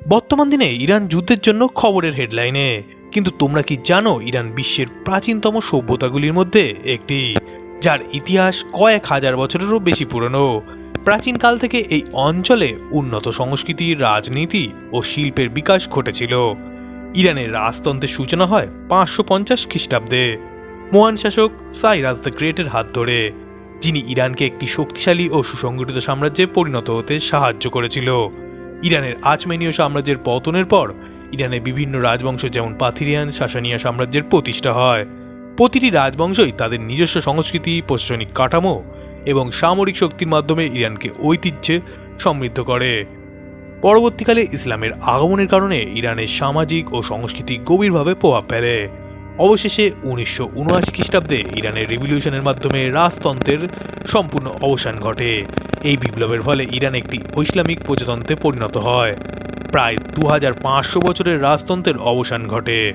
বর্তমান দিনে ইরান যুদ্ধের জন্য খবরের হেডলাইনে, কিন্তু তোমরা কি জানো ইরান বিশ্বের প্রাচীনতম সভ্যতাগুলির মধ্যে একটি, যার ইতিহাস কয়েক হাজার বছরেরও বেশি পুরনো। প্রাচীনকাল থেকে এই অঞ্চলে উন্নত সংস্কৃতি, রাজনীতি ও শিল্পের বিকাশ ঘটেছিল। ইরানের রাজতন্ত্রের সূচনা হয় 550 খ্রিস্টাব্দে মহান শাসক সাইরাস দ্য গ্রেটের হাত ধরে, যিনি ইরানকে একটি শক্তিশালী ও সুসংগঠিত সাম্রাজ্যে পরিণত হতে সাহায্য করেছিল। ইরানের আচমেনীয় সাম্রাজ্যের পতনের পর ইরানে বিভিন্ন রাজবংশ যেমন পাথিরিয়ান, সাসানিয়া সাম্রাজ্যের প্রতিষ্ঠা হয়। প্রতিটি রাজবংশই তাদের নিজস্ব সংস্কৃতি, প্রশাসনিক কাঠামো এবং সামরিক শক্তির মাধ্যমে ইরানকে ঐতিহ্যে সমৃদ্ধ করে। পরবর্তীকালে ইসলামের আগমনের কারণে ইরানের সামাজিক ও সংস্কৃতি গভীরভাবে প্রভাব ফেলে। অবশেষে 1979 খ্রিস্টাব্দে ইরানের রিভলিউশনের মাধ্যমে রাজতন্ত্রের সম্পূর্ণ অবসান ঘটে। এই বিপ্লবের ফলে ইরান একটি ইসলামিক প্রজাতন্ত্রে পরিণত হয়। প্রায় 2500 বছরের রাজতন্ত্রের অবসান ঘটে।